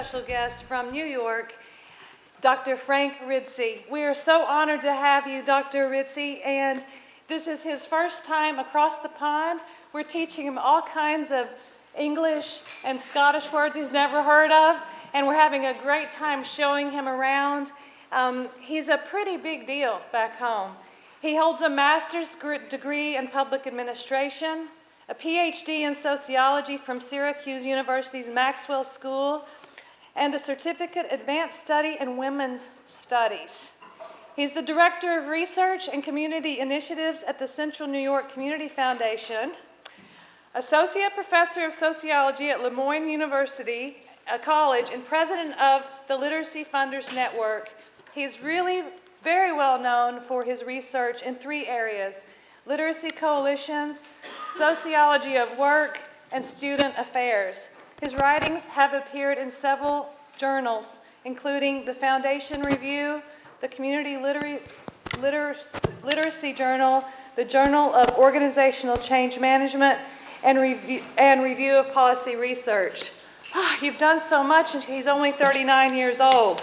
special guest from New York, Dr. Frank Ridzi. We are so honored to have you, Dr. Ridzi, and this is his first time across the pond. We're teaching him all kinds of English and Scottish words he's never heard of, and we're having a great time showing him around. He's a pretty big deal back home. He holds a master's degree in public administration, a PhD in sociology from Syracuse University's Maxwell School, and a certificate advanced study in women's studies. He's the director of research and community initiatives at the Central New York Community Foundation, associate professor of sociology at Moyne University, a college, and president of the Literacy Funders Network. He's really very well known for his research in 3 areas: literacy coalitions, sociology of work, and student affairs. His writings have appeared in several journals, including the Foundation Review, the Community Literacy Journal, the Journal of Organizational Change Management, and Review of Policy Research. You've done so much, and he's only 39 years old.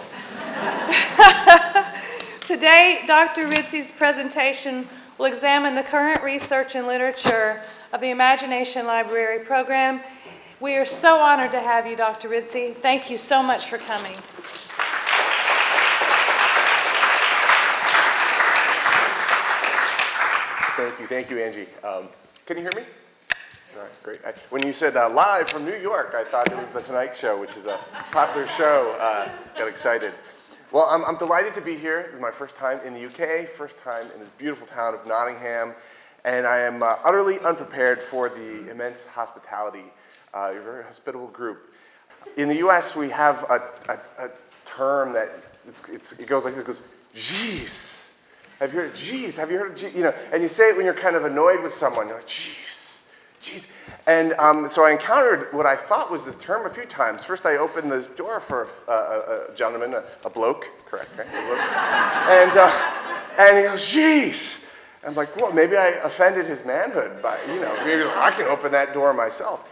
Today, Dr. Ridzi's presentation will examine the current research and literature of the Imagination Library program. We are so honored to have you, Dr. Ridzi. Thank you so much for coming. Thank you, Angie. Can you hear me? All right, great. When you said live from New York, I thought it was The Tonight Show, which is a popular show. Got excited. Well, I'm delighted to be here. This is my first time in the UK, first time in this beautiful town of Nottingham, and I am utterly unprepared for the immense hospitality. You're a very hospitable group. In the US, we have a term that it goes like this, it goes, geez. Have you heard of geez? Have you heard of geez? You know, and you say it when you're kind of annoyed with someone. You're like, geez, geez. And so I encountered what I thought was this term a few times. First, I opened this door for a gentleman, a bloke, correct, right? A bloke. And he goes, geez. I'm like, well, maybe I offended his manhood by, maybe I can open that door myself.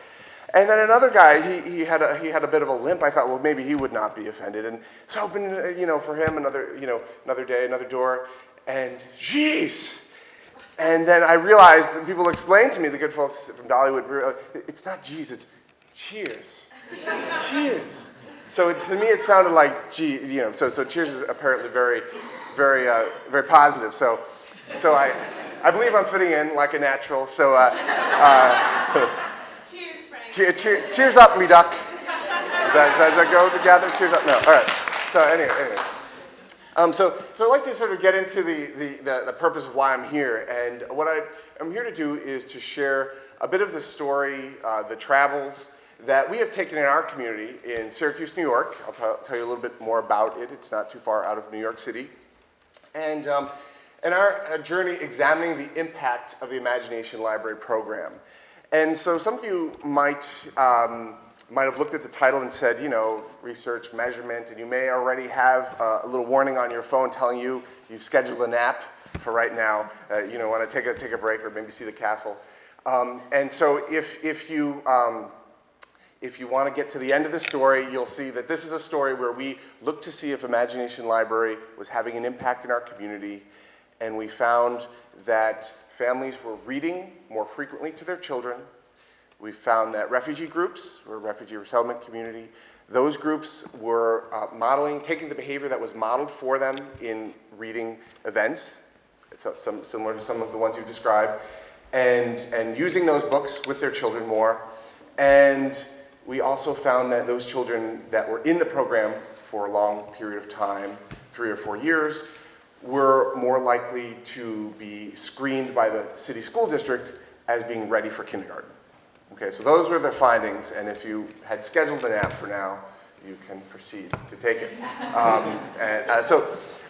And then another guy, he had a bit of a limp. I thought, well, maybe he would not be offended. And so I opened, for him another day, another door, and geez. And then I realized, and people explained to me, the good folks from Dolly would realize, it's not geez, it's cheers. Cheers. So to me, it sounded like gee, so cheers is apparently very, very, very positive. So I believe I'm fitting in like a natural. So Cheers, Frank. Cheers up, me duck. Does that go together? Cheers up. No. All right. So anyway. So I'd like to sort of get into the purpose of why I'm here, and what I'm here to do is to share a bit of the story, the travels that we have taken in our community in Syracuse, New York. I'll tell you a little bit more about it. It's not too far out of New York City, and our journey examining the impact of the Imagination Library program. And so some of you might have looked at the title and said, research, measurement, and you may already have a little warning on your phone telling you you've scheduled a nap for right now. Want to take a break or maybe see the castle. And so if you want to get to the end of the story, you'll see that this is a story where we looked to see if Imagination Library was having an impact in our community, and we found that families were reading more frequently to their children. We found that refugee groups, or refugee resettlement community, those groups were taking the behavior that was modeled for them in reading events, so similar to some of the ones you described, and using those books with their children more. And we also found that those children that were in the program for a long period of time, 3 or 4 years, were more likely to be screened by the city school district as being ready for kindergarten. Okay, so those were the findings, and if you had scheduled a nap for now, you can proceed to take it.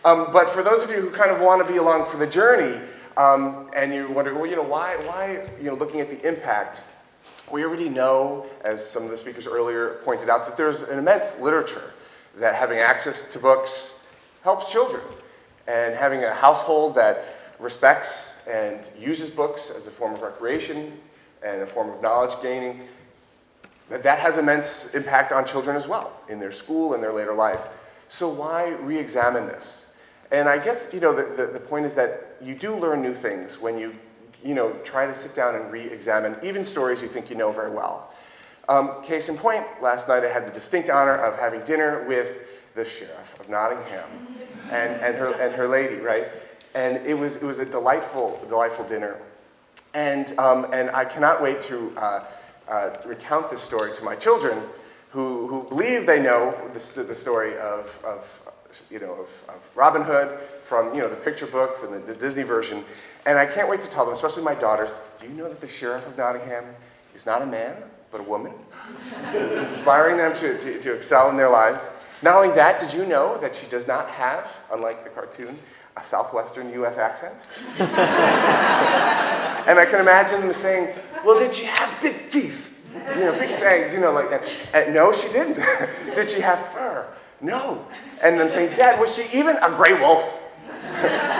But for those of you who kind of want to be along for the journey, and you wonder, well, why, looking at the impact, we already know, as some of the speakers earlier pointed out, that there's an immense literature that having access to books helps children, and having a household that respects and uses books as a form of recreation and a form of knowledge gaining that has immense impact on children as well, in their school and their later life. So why re-examine this? And I guess, the point is that you do learn new things when you try to sit down and re-examine even stories you think you know very well. Case in point, last night I had the distinct honor of having dinner with the Sheriff of Nottingham and her lady, right? And it was a delightful dinner. And I cannot wait to recount this story to my children, who believe they know the story of Robin Hood from the picture books and the Disney version. And I can't wait to tell them, especially my daughters, do you know that the Sheriff of Nottingham is not a man, but a woman? Inspiring them to excel in their lives. Not only that, did you know that she does not have, unlike the cartoon, a southwestern U.S. accent? And I can imagine them saying, well, did she have big teeth? Big fangs, like that. And no, she didn't. Did she have fur? No. And them saying, Dad, was she even a gray wolf?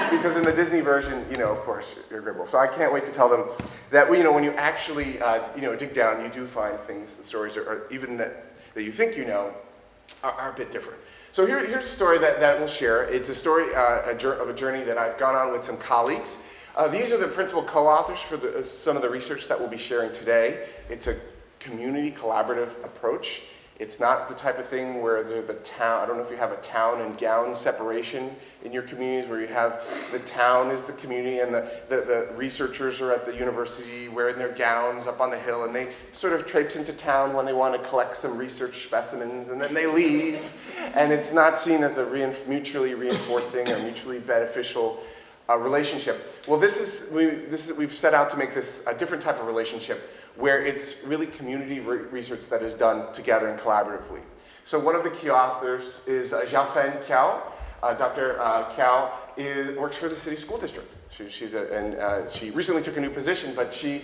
Because in the Disney version, of course, you're a gray wolf. So I can't wait to tell them that, when you actually, dig down, you do find things, the stories are even that you think are a bit different. So here's a story that we'll share. It's a story of a journey that I've gone on with some colleagues. These are the principal co-authors for some of the research that we'll be sharing today. It's a community collaborative approach. It's not the type of thing where the town, I don't know if you have a town and gown separation in your communities where you have the town is the community and the researchers are at the university wearing their gowns up on the hill and they sort of traipse into town when they want to collect some research specimens and then they leave. And it's not seen as a mutually reinforcing or mutually beneficial relationship. Well, we've set out to make this a different type of relationship where it's really community research that is done together and collaboratively. So one of the key authors is Xiaofeng Qiao. Dr. Qiao works for the city school district. She recently took a new position, but she,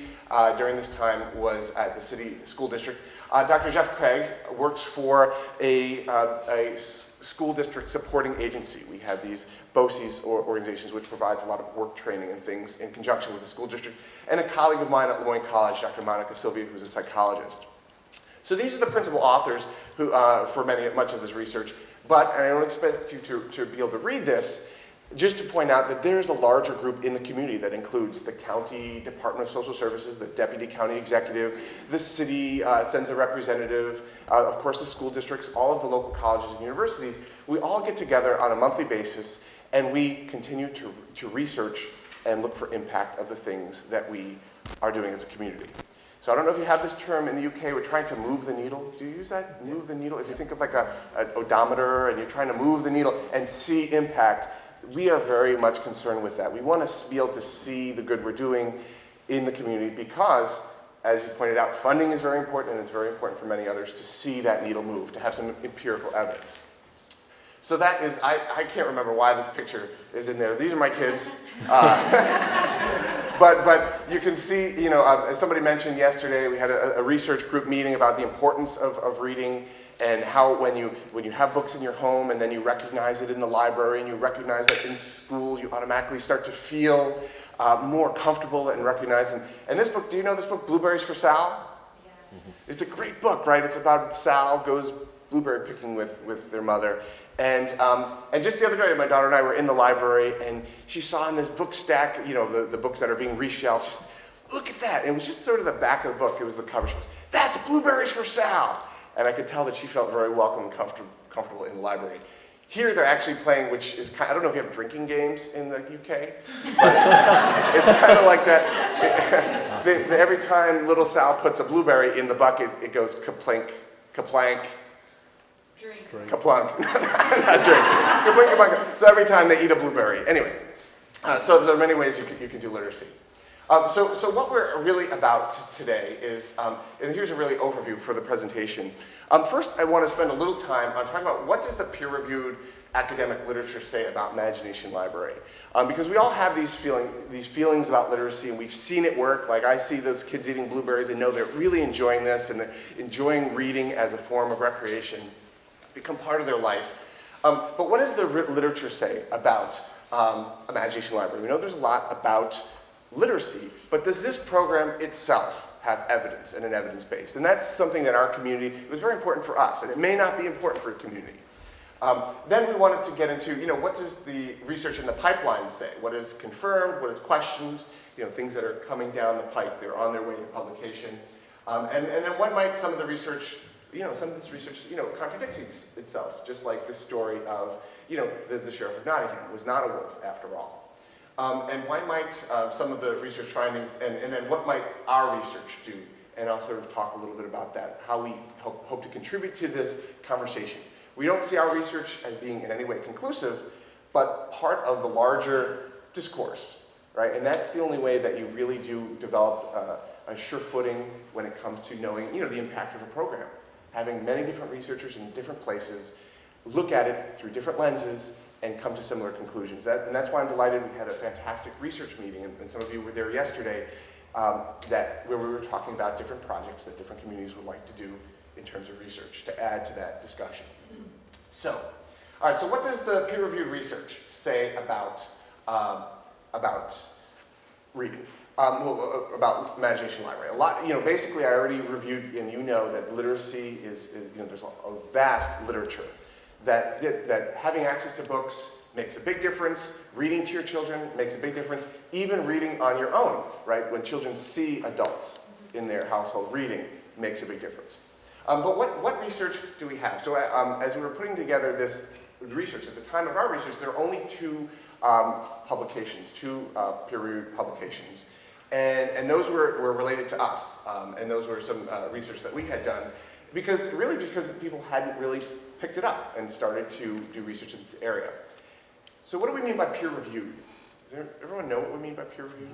during this time, was at the city school district. Dr. Jeff Craig works for a school district supporting agency. We have these BOCES organizations which provides a lot of work training and things in conjunction with the school district. And a colleague of mine at Moyne College, Dr. Monica Sylvia, who's a psychologist. So these are the principal authors who, for much of this research. But I don't expect you to be able to read this, just to point out that there's a larger group in the community that includes the county Department of Social Services, the deputy county executive, the city sends a representative, of course the school districts, all of the local colleges and universities. We all get together on a monthly basis and we continue to research and look for impact of the things that we are doing as a community. So I don't know if you have this term in the UK, we're trying to move the needle. Do you use that, move the needle? If you think of like an odometer and you're trying to move the needle and see impact, we are very much concerned with that. We want to be able to see the good we're doing in the community because, as you pointed out, funding is very important and it's very important for many others to see that needle move, to have some empirical evidence. So that is, I can't remember why this picture is in there. These are my kids. But you can see, as somebody mentioned yesterday, we had a research group meeting about the importance of reading and how when you have books in your home and then you recognize it in the library and you recognize it in school, you automatically start to feel more comfortable and recognize. And this book, do you know this book, Blueberries for Sal? Yeah. It's a great book, right? It's about Sal goes blueberry picking with their mother. And just the other day, my daughter and I were in the library, and she saw in this book stack, the books that are being reshelved, just look at that. And it was just sort of the back of the book. It was the cover. She goes, that's Blueberries for Sal. And I could tell that she felt very welcome and comfortable in the library. Here they're actually playing, which is I don't know if you have drinking games in the UK, but it's kind of like that. Every time little Sal puts a blueberry in the bucket, it goes kaplink, kaplank, drink. Kaplunk. Not drink. Kaplink, kaplunk. So every time they eat a blueberry. Anyway, so there are many ways you can do literacy. So what we're really about today is, and here's a really overview for the presentation. First, I want to spend a little time on talking about what does the peer-reviewed academic literature say about Imagination Library. Because we all have these feelings about literacy, and we've seen it work. Like I see those kids eating blueberries and know they're really enjoying this, and they're enjoying reading as a form of recreation. It's become part of their life. But what does the literature say about Imagination Library? We know there's a lot about literacy, but does this program itself have evidence and an evidence base. And that's something that our community, it was very important for us, and it may not be important for a community. Then we wanted to get into, what does the research in the pipeline say? What is confirmed, what is questioned, things that are coming down the pike, they're on their way to publication. And then what might some of the research, some of this research, contradicts itself, just like this story of, the Sheriff of Nottingham was not a wolf after all. And why might some of the research findings, and then what might our research do? And I'll sort of talk a little bit about that, how we hope to contribute to this conversation. We don't see our research as being in any way conclusive, but part of the larger discourse, right? And that's the only way that you really do develop a sure footing when it comes to knowing, the impact of a program. Having many different researchers in different places look at it through different lenses and come to similar conclusions. And that's why I'm delighted we had a fantastic research meeting, and some of you were there yesterday, where we were talking about different projects that different communities would like to do in terms of research to add to that discussion. So, all right, so what does the peer-reviewed research say about reading? About Imagination Library. A lot, basically I already reviewed, and that literacy is there's a vast literature that having access to books makes a big difference. Reading to your children makes a big difference. Even reading on your own, right? When children see adults in their household reading makes a big difference. But what research do we have? So as we were putting together this research, at the time of our research, there are only two publications, two peer-reviewed publications. And those were related to us. And those were some research that we had done because people hadn't really picked it up and started to do research in this area. So what do we mean by peer-reviewed? Does everyone know what we mean by peer-reviewed?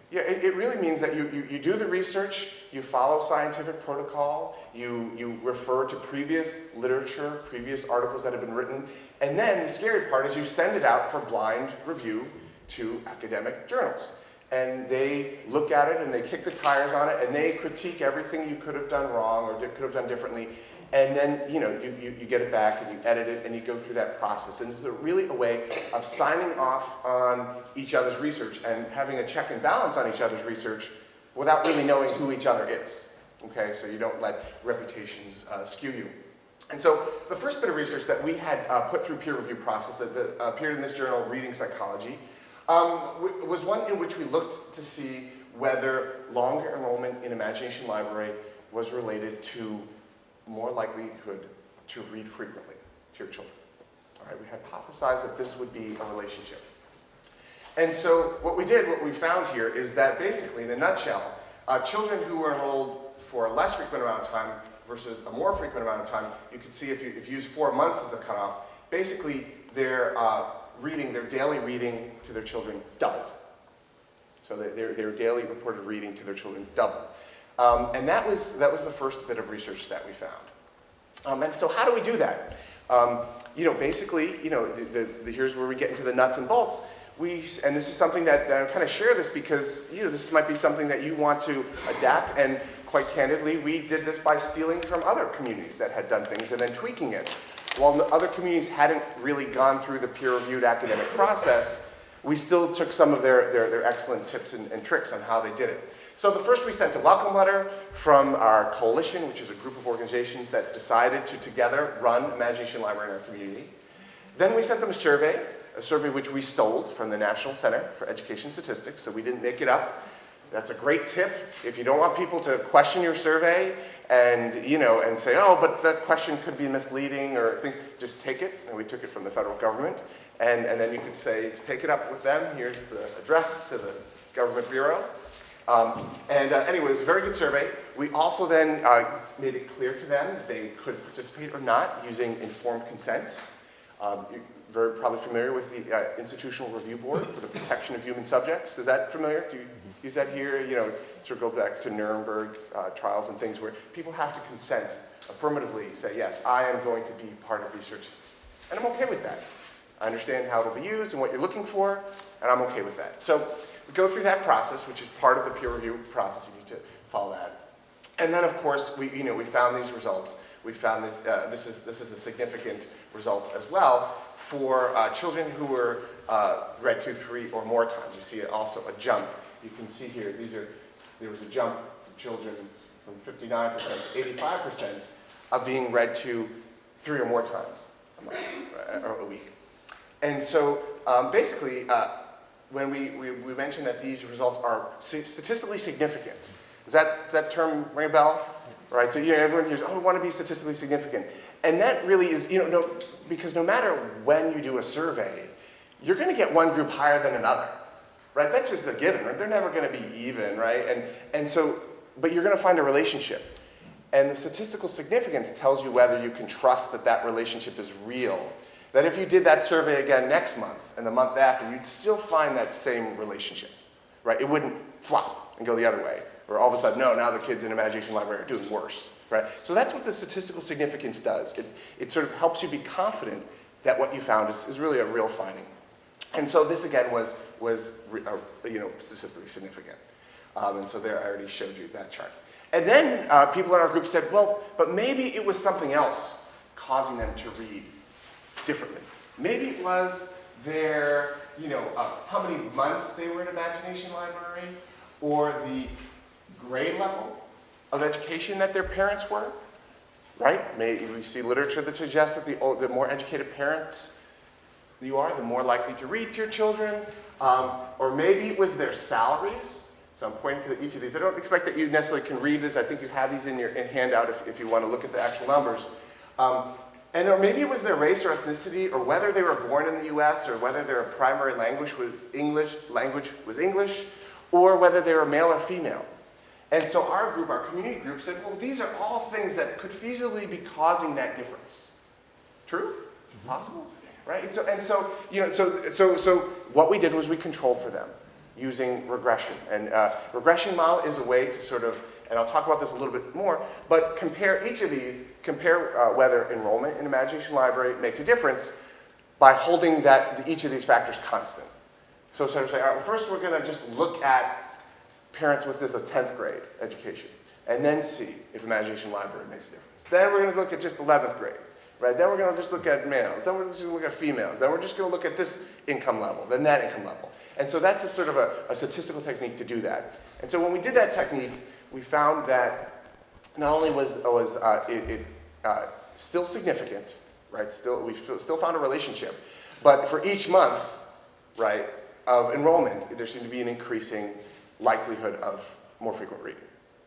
Yeah, it really means that you do the research, you follow scientific protocol, you refer to previous literature, previous articles that have been written, and then the scary part is you send it out for blind review to academic journals. And they look at it and they kick the tires on it and they critique everything you could have done wrong or could have done differently. And then, you get it back and you edit it and you go through that process. And it's really a way of signing off on each other's research and having a check and balance on each other's research without really knowing who each other is. Okay, so you don't let reputations skew you. And so the first bit of research that we had put through peer review process that appeared in this journal, Reading Psychology, was one in which we looked to see whether longer enrollment in Imagination Library was related to more likelihood to read frequently to your children. All right, we hypothesized that this would be a relationship. And so what we found here is that basically, in a nutshell, children who were enrolled for a less frequent amount of time versus a more frequent amount of time, you could see if you use 4 months as the cutoff, basically their daily reading to their children doubled. So their daily reported reading to their children doubled. And that was the first bit of research that we found. And so how do we do that? Basically, here's where we get into the nuts and bolts. And this is something that I kind of share this because, this might be something that you want to adapt. And quite candidly, we did this by stealing from other communities that had done things and then tweaking it. While the other communities hadn't really gone through the peer-reviewed academic process, we still took some of their excellent tips and tricks on how they did it. So the first, we sent a welcome letter from our coalition, which is a group of organizations that decided to together run Imagination Library in our community. Then we sent them a survey which we stole from the National Center for Education Statistics, so we didn't make it up. That's a great tip. If you don't want people to question your survey and say, oh, but that question could be misleading or things, just take it. And we took it from the federal government. And then you could say, take it up with them. Here's the address to the government bureau. Anyway, it was a very good survey. We also then made it clear to them that they could participate or not using informed consent. You're very probably familiar with the Institutional Review Board for the Protection of Human Subjects. Is that familiar? Do you use that here? Sort of go back to Nuremberg trials and things where people have to consent affirmatively, say, yes, I am going to be part of research. And I'm okay with that. I understand how it'll be used and what you're looking for, and I'm okay with that. So we go through that process, which is part of the peer review process. You need to follow that. And then, of course, we found these results. We found this is a significant result as well for children who were read 2, 3, or more times. You see also a jump. You can see here, there was a jump children from 59% to 85% of being read to 3 or more times a month, or a week. And so basically, when we mentioned that these results are statistically significant, does that term ring a bell? Right, so everyone hears, oh, we want to be statistically significant. And that really is, because no matter when you do a survey, you're going to get one group higher than another, right? That's just a given, right? They're never going to be even, right? And so, but you're going to find a relationship. And the statistical significance tells you whether you can trust that that relationship is real. That if you did that survey again next month and the month after, you'd still find that same relationship, right? It wouldn't flop and go the other way. Or all of a sudden, no, now the kids in Imagination Library are doing worse, right? So that's what the statistical significance does. It sort of helps you be confident that what you found is really a real finding. And so this again was statistically significant. And so there I already showed you that chart. And then people in our group said, well, but maybe it was something else causing them to read differently. Maybe it was their, how many months they were in Imagination Library, or the grade level of education that their parents were, right? We see literature that suggests that the more educated parents you are, the more likely to read to your children. Or maybe it was their salaries. So I'm pointing to each of these. I don't expect that you necessarily can read this. I think you have these in your handout if you want to look at the actual numbers. Or maybe it was their race or ethnicity, or whether they were born in the US, or whether their primary language was English, or whether they were male or female. And so our group, our community group, said, well, these are all things that could feasibly be causing that difference. True? Mm-hmm. Possible? Right? So what we did was we controlled for them using regression. And regression model is a way to sort of, and I'll talk about this a little bit more, but compare each of these, whether enrollment in Imagination Library makes a difference by holding each of these factors constant. So sort of say, all right, well, first we're going to just look at parents with just a 10th grade education, and then see if Imagination Library makes a difference. Then we're going to look at just 11th grade, right? Then we're going to just look at males. Then we're just going to look at females. Then we're just going to look at this income level, then that income level. And so that's a sort of a statistical technique to do that. And so when we did that technique, we found that not only was it still significant, right? We still found a relationship, but for each month, right, of enrollment, there seemed to be an increasing likelihood of more frequent reading,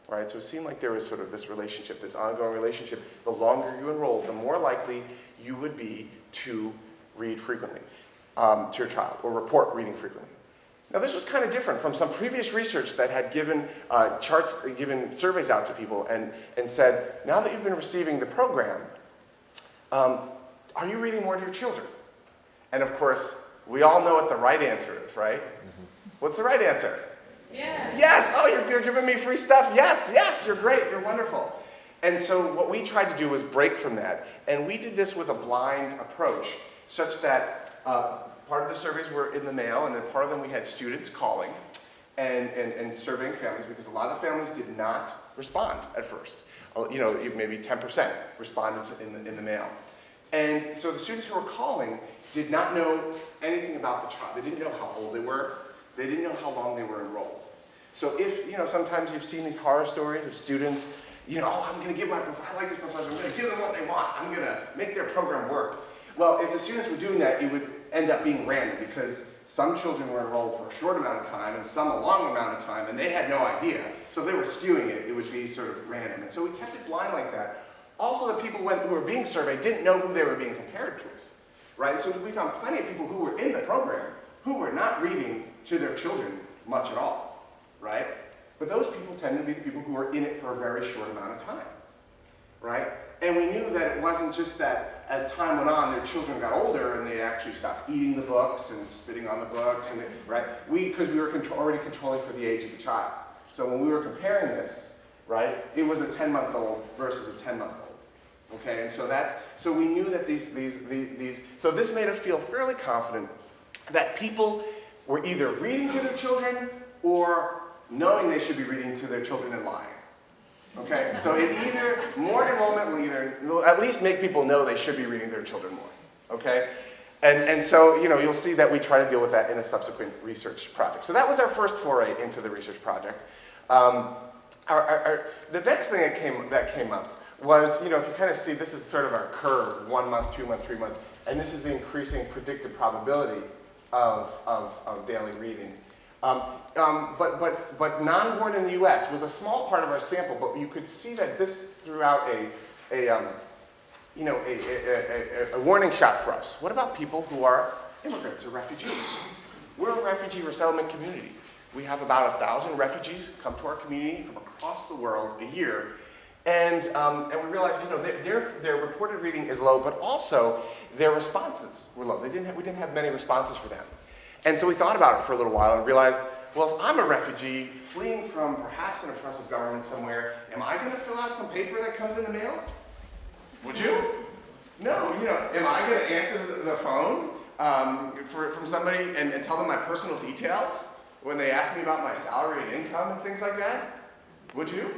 right? So it seemed like there was sort of this relationship, this ongoing relationship. The longer you enrolled, the more likely you would be to read frequently to your child, or report reading frequently. Now this was kind of different from some previous research that had given given surveys out to people and said, now that you've been receiving the program, are you reading more to your children? And of course, we all know what the right answer is, right? Mm-hmm. What's the right answer? Yes. Yes. Oh, you're giving me free stuff. Yes, you're great, you're wonderful. And so what we tried to do was break from that. And we did this with a blind approach, such that part of the surveys were in the mail, and then part of them we had students calling and surveying families, because a lot of the families did not respond at first. Maybe 10% responded in the mail. And so the students who were calling did not know anything about the child. They didn't know how old they were. They didn't know how long they were enrolled. So if, sometimes you've seen these horror stories of students, I'm going to give I like this professor, I'm going to give them what they want. I'm going to make their program work. Well, if the students were doing that, it would end up being random, because some children were enrolled for a short amount of time and some a long amount of time, and they had no idea. So if they were skewing it, it would be sort of random. And so we kept it blind like that. Also, the people who were being surveyed didn't know who they were being compared with, right? And so we found plenty of people who were in the program who were not reading to their children much at all, right? But those people tend to be the people who were in it for a very short amount of time, right? And we knew that it wasn't just that as time went on, their children got older and they actually stopped eating the books and spitting on the books, and right? Because we were already controlling for the age of the child. So when we were comparing this, right, it was a 10-month-old versus a 10-month-old, okay? And so we knew that so this made us feel fairly confident that people were either reading to their children or knowing they should be reading to their children and lying. Okay, so more enrollment will at least make people know they should be reading their children more. Okay, and so you'll see that we try to deal with that in a subsequent research project. So that was our first foray into the research project. the next thing that came up was, if you kind of see, this is sort of our curve, 1 month, 2 month, 3 month, and this is the increasing predicted probability of daily reading. But non-born in the U.S. was a small part of our sample, but you could see that this threw out a warning shot for us. What about people who are immigrants or refugees? We're a refugee resettlement community. We have about 1,000 refugees come to our community from across the world a year. And we realized, their reported reading is low, but also their responses were low. We didn't have many responses for them. And so we thought about it for a little while and realized, well, if I'm a refugee fleeing from perhaps an oppressive government somewhere, am I going to fill out some paper that comes in the mail? Would you? No. Am I going to answer the phone from somebody and tell them my personal details when they ask me about my salary and income and things like that? Would you?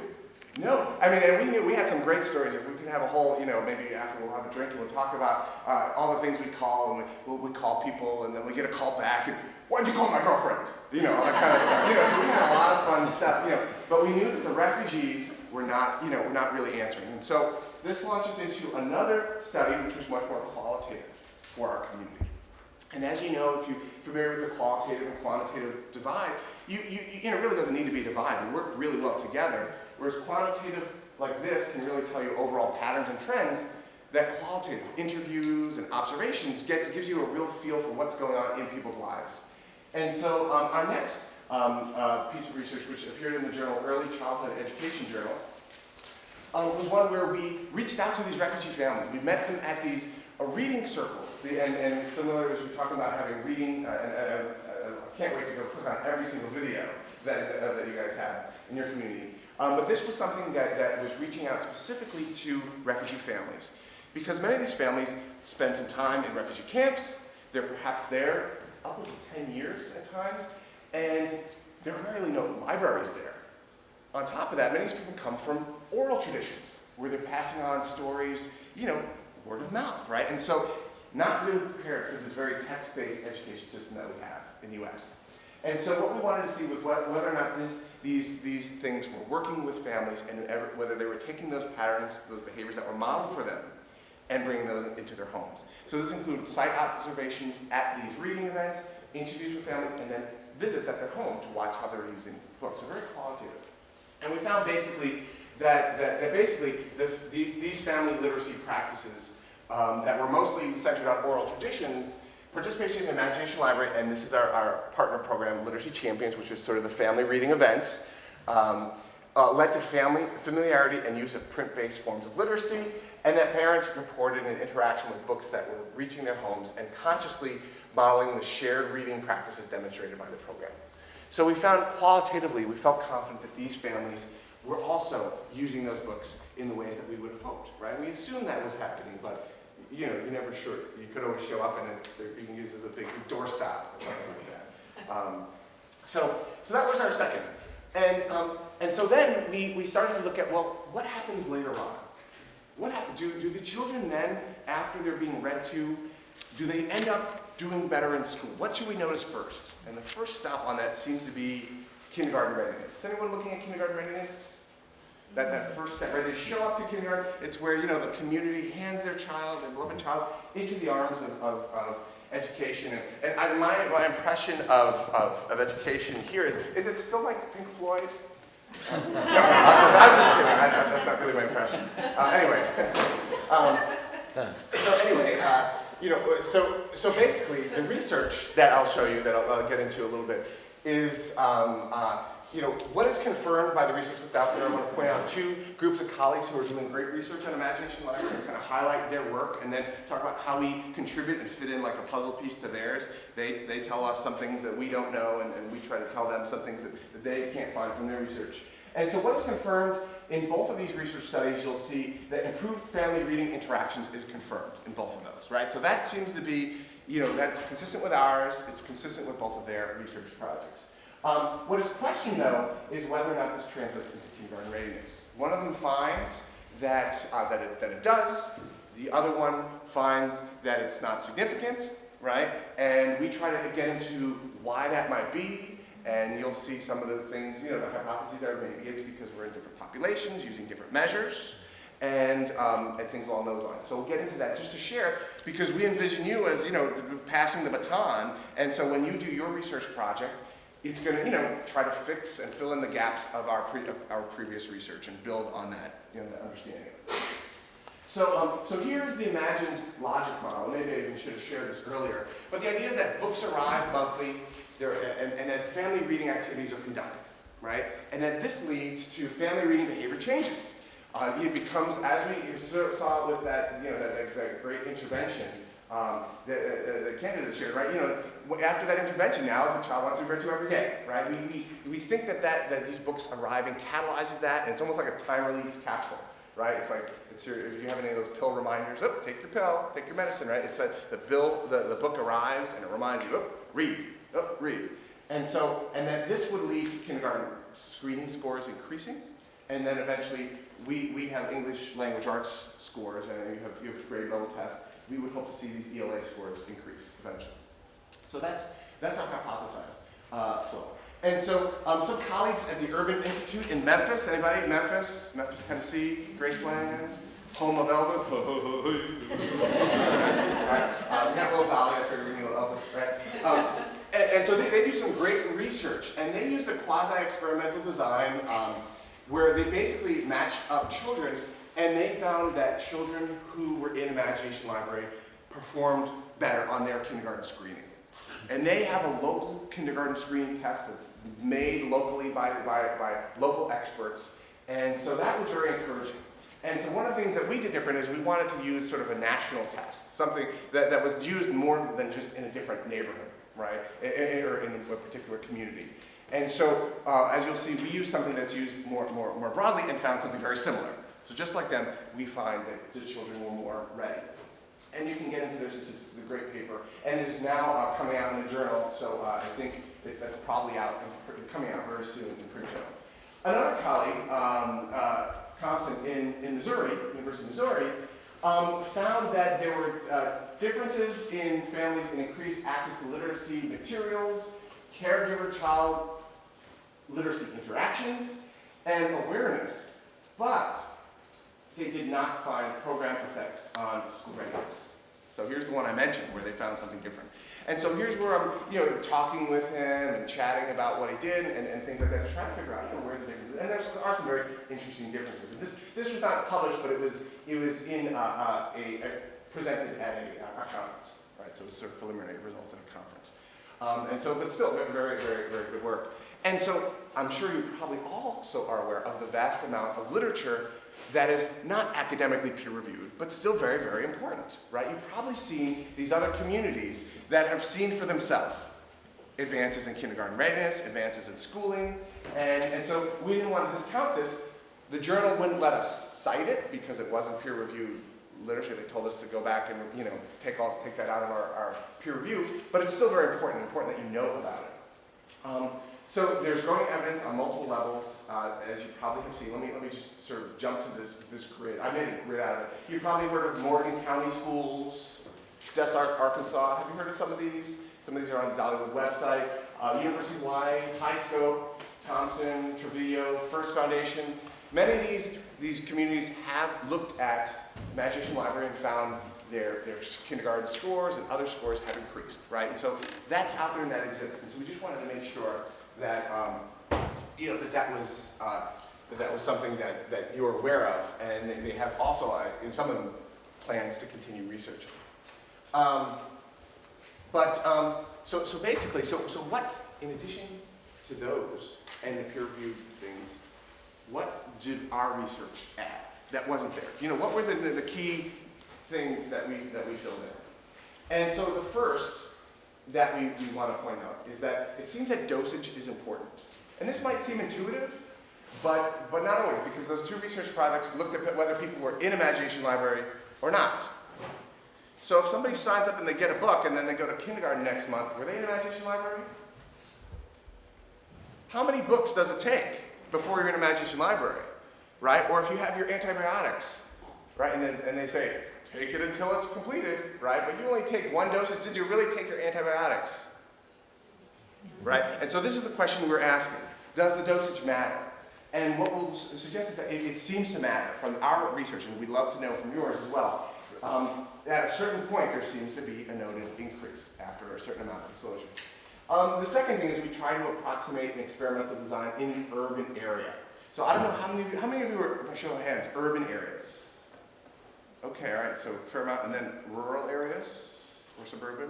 No. I mean, and we had some great stories. If we could have a whole, maybe after we'll have a drink and we'll talk about all the things we call, and we call people, and then we get a call back, and why'd you call my girlfriend? All that kind of stuff. So we had a lot of fun stuff, but we knew that the refugees were not really answering. And so this launches into another study, which was much more qualitative for our community. And as you know, if you're familiar with the qualitative and quantitative divide, it really doesn't need to be a divide. We work really well together. Whereas quantitative like this can really tell you overall patterns and trends, that qualitative interviews and observations gives you a real feel for what's going on in people's lives. And so our next piece of research, which appeared in the journal Early Childhood Education Journal, was one where we reached out to these refugee families. We met them at these reading circles. And similar as we're talking about having reading, I can't wait to go click on every single video that you guys have in your community. But this was something that was reaching out specifically to refugee families. Because many of these families spend some time in refugee camps. They're perhaps there upwards of 10 years at times. And there are really no libraries there. On top of that, many of these people come from oral traditions, where they're passing on stories, word of mouth, right? And so not really prepared for this very text-based education system that we have in the U.S. And so what we wanted to see was whether or not these things were working with families and whether they were taking those patterns, those behaviors that were modeled for them and bringing those into their homes. So this included site observations at these reading events, interviews with families, and then visits at their home to watch how they're using books. So very qualitative. And we found basically that these family literacy practices that were mostly centered on oral traditions, participation in the Imagination Library, and this is our partner program, Literacy Champions, which is sort of the family reading events, led to family familiarity and use of print-based forms of literacy, and that parents reported an interaction with books that were reaching their homes and consciously modeling the shared reading practices demonstrated by the program. So we found qualitatively, we felt confident that these families were also using those books in the ways that we would have hoped, right? We assumed that was happening, but you're never sure. You could always show up and you can use it as a big doorstop or something like that. So that was our second. And so then we started to look at, well, what happens later on? Do the children then, after they're being read to, do they end up doing better in school? What should we notice first? And the first stop on that seems to be kindergarten readiness. Is anyone looking at kindergarten readiness? That first step, right? They show up to kindergarten. It's where, the community hands their child, their beloved child, into the arms of education. And my impression of education here is it still like Pink Floyd? No, I'm just kidding. That's not really my impression. So basically, the research that I'll show you, that I'll get into a little bit, is what is confirmed by the research that's out there. I want to point out two groups of colleagues who are doing great research on Imagination Library and kind of highlight their work and then talk about how we contribute and fit in like a puzzle piece to theirs. They tell us some things that we don't know, and we try to tell them some things that they can't find from their research. And so what is confirmed in both of these research studies, you'll see that improved family reading interactions is confirmed in both of those, right? So that seems to be, that's consistent with ours. It's consistent with both of their research projects. What is questioned, though, is whether or not this translates into kindergarten readiness. One of them finds that it does. The other one finds that it's not significant, right? And we try to get into why that might be And you'll see some of the things, the hypotheses are maybe it's because we're in different populations, using different measures, and things along those lines. So we'll get into that just to share, because we envision you as, passing the baton, and so when you do your research project, it's going to, try to fix and fill in the gaps of our previous research and build on that, that understanding. So here's the imagined logic model. Maybe I even should have shared this earlier. But the idea is that books arrive monthly, and that family reading activities are conducted, right? And that this leads to family reading behavior changes. It becomes, as we saw with that, that great intervention, the candidate shared, right? After that intervention, now the child wants to be read to every day, right? We think that these books arriving catalyzes that, and it's almost like a time release capsule, right? It's like if you have any of those pill reminders, take your pill, take your medicine, right? It's the book arrives and it reminds you, read, read, and that this would lead to kindergarten screening scores increasing, and then eventually we have English language arts scores, and you have grade level tests. We would hope to see these ELA scores increase eventually. So that's our hypothesized flow. And so some colleagues at the Urban Institute in Memphis, anybody? Memphis, Tennessee, Graceland, home of Elvis. We got a little Dolly, I figured we need a little Elvis, right? And so they do some great research, and they use a quasi-experimental design where they basically matched up children, and they found that children who were in Imagination Library performed better on their kindergarten screening. And they have a local kindergarten screening test that's made locally by local experts, and so that was very encouraging. And so one of the things that we did different is we wanted to use sort of a national test, something that was used more than just in a different neighborhood, right, or in a particular community. And so, as you'll see, we use something that's used more broadly and found something very similar. So just like them, we find that the children were more ready. And you can get into their statistics. It's a great paper. And it is now coming out in a journal, so I think that's probably coming out very soon in the print journal. Another colleague, Thompson in Missouri, University of Missouri, found that there were differences in families in increased access to literacy materials, caregiver-child literacy interactions, and awareness, but they did not find program effects on school readiness. So here's the one I mentioned where they found something different. And so here's where I'm talking with him and chatting about what he did and things like that to try to figure out where the differences. And there are some very interesting differences. And this was not published, but it was in presented at a conference, right? So it was sort of preliminary results at a conference. But still, very, very, very good work. And so I'm sure you probably also are aware of the vast amount of literature that is not academically peer-reviewed, but still very, very important, right? You've probably seen these other communities that have seen for themselves advances in kindergarten readiness, advances in schooling, and so we didn't want to discount this. The journal wouldn't let us cite it because it wasn't peer-reviewed literature. They told us to go back and take that out of our peer review, but it's still very important that you know about it. So there's growing evidence on multiple levels, as you probably have seen. Let me just sort of jump to this grid. I made a grid out of it. You've probably heard of Morgan County Schools, Des Arkansas. Have you heard of some of these? Some of these are on the Dollywood website. University of Hawaii, High Scope, Thompson, Trujillo, First Foundation. Many of these communities have looked at Imagination Library and found their kindergarten scores and other scores have increased, right? And so that's out there and that exists. And so we just wanted to make sure that that was something that you're aware of, and they have also, in some of them, plans to continue research. So basically, what, in addition to those and the peer-reviewed things, what did our research add that wasn't there? What were the key things that we filled in? And so the first that we want to point out is that it seems that dosage is important. And this might seem intuitive, but not always, because those two research projects looked at whether people were in Imagination Library or not. So if somebody signs up and they get a book and then they go to kindergarten next month, were they in Imagination Library? How many books does it take before you're in Imagination Library, right? Or if you have your antibiotics, right, and they say, take it until it's completed, right? But you only take one dosage. Did you really take your antibiotics? right? And so this is the question we're asking. Does the dosage matter? And what we'll suggest is that it seems to matter from our research, and we'd love to know from yours as well. At a certain point, there seems to be a noted increase after a certain amount of exposure. The second thing is we try to approximate an experimental design in an urban area. So I don't know how many of you are, show of hands, urban areas? Okay, all right, so fair amount, and then rural areas or suburban?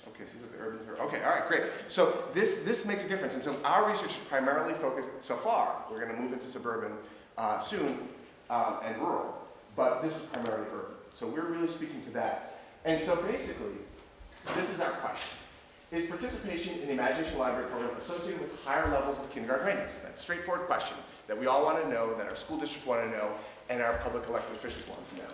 Okay, seems like the urban is okay, all right, great. So this makes a difference, and so our research is primarily focused so far. We're going to move into suburban soon and rural, but this is primarily urban. So we're really speaking to that. And so basically, this is our question. Is participation in the Imagination Library program associated with higher levels of kindergarten readiness? That's a straightforward question that we all want to know, that our school district want to know, and our public elected officials want to know.